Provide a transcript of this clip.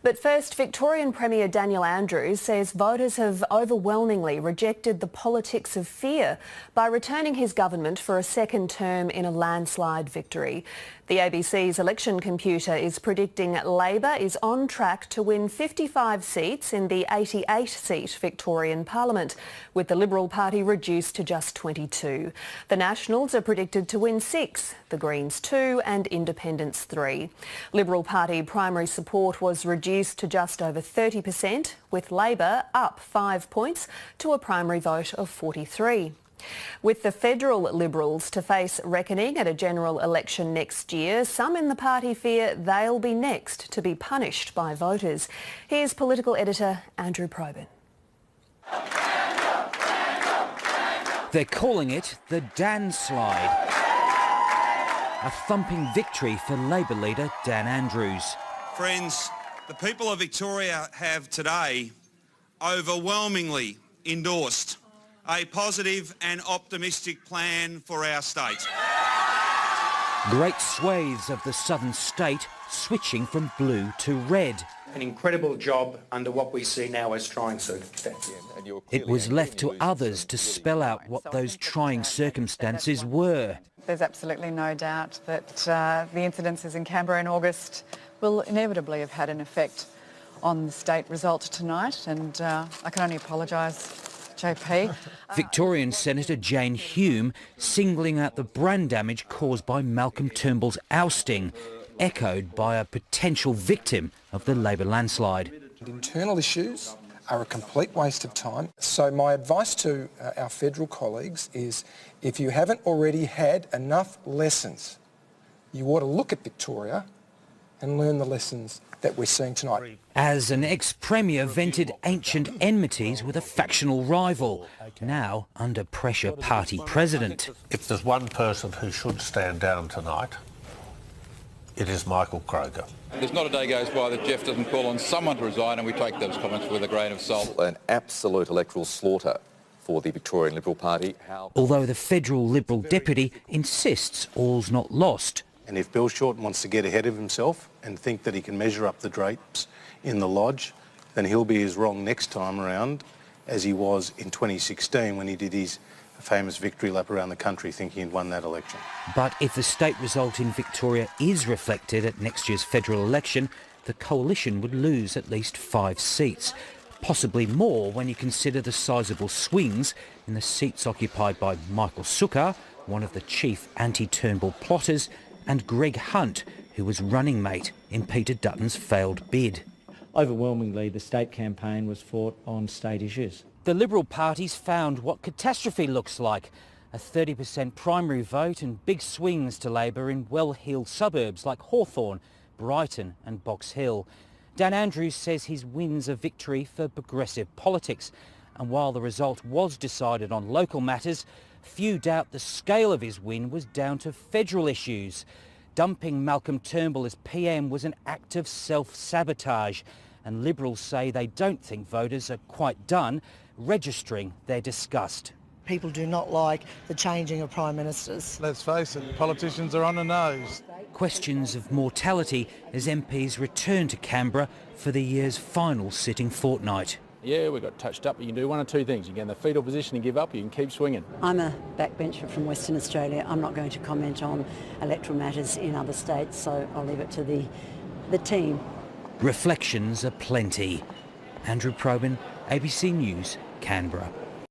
But first, Victorian Premier Daniel Andrews says voters have overwhelmingly rejected the politics of fear by returning his government for a second term in a landslide victory. The ABC's election computer is predicting Labor is on track to win 55 seats in the 88-seat Victorian Parliament, with the Liberal Party reduced to just 22. The Nationals are predicted to win 6, the Greens 2 and Independents 3. Liberal Party primary support was reduced to just over 30%, with Labor up 5 points to a primary vote of 43. With the federal Liberals to face reckoning at a general election next year, some in the party fear they'll be next to be punished by voters. Here's political editor Andrew Probyn. They're calling it the Danslide, a thumping victory for Labor leader Dan Andrews. Friends, the people of Victoria have today overwhelmingly endorsed a positive and optimistic plan for our state. Great swathes of the southern state switching from blue to red. An incredible job under what we see now as trying circumstances. It was left to others to spell out what those trying circumstances were. There's absolutely no doubt that the incidences in Canberra in August will inevitably have had an effect on the state result tonight, and I can only apologise, JP. Victorian Senator Jane Hume singling out the brain damage caused by Malcolm Turnbull's ousting, echoed by a potential victim of the Labor landslide. Internal issues are a complete waste of time. So my advice to our federal colleagues is, if you haven't already had enough lessons, you ought to look at Victoria and learn the lessons that we're seeing tonight. As an ex-premier vented ancient enmities with a factional rival, now under pressure party president. If there's one person who should stand down tonight, it is Michael Kroger. There's not a day goes by that Jeff doesn't call on someone to resign, and we take those comments with a grain of salt. An absolute electoral slaughter for the Victorian Liberal Party. Although the federal Liberal deputy insists all's not lost. And if Bill Shorten wants to get ahead of himself and think that he can measure up the drapes in the lodge, then he'll be as wrong next time around as he was in 2016 when he did his famous victory lap around the country thinking he'd won that election. But if the state result in Victoria is reflected at next year's federal election, the coalition would lose at least 5 seats. Possibly more when you consider the sizable swings in the seats occupied by Michael Sukkar, one of the chief anti-Turnbull plotters, and Greg Hunt, who was running mate in Peter Dutton's failed bid. Overwhelmingly, the state campaign was fought on state issues. The Liberal party's found what catastrophe looks like. A 30% primary vote and big swings to Labor in well-heeled suburbs like Hawthorn, Brighton and Box Hill. Dan Andrews says his win's a victory for progressive politics. And while the result was decided on local matters, few doubt the scale of his win was down to federal issues. Dumping Malcolm Turnbull as PM was an act of self-sabotage, and Liberals say they don't think voters are quite done registering their disgust. People do not like the changing of Prime Ministers. Let's face it, politicians are on the nose. Questions of mortality as MPs return to Canberra for the year's final sitting fortnight. Yeah, we got touched up, but you can do one of two things. You can get in the fetal position and give up, you can keep swinging. I'm a backbencher from Western Australia. I'm not going to comment on electoral matters in other states, so I'll leave it to the team. Reflections are plenty. Andrew Probyn, ABC News, Canberra.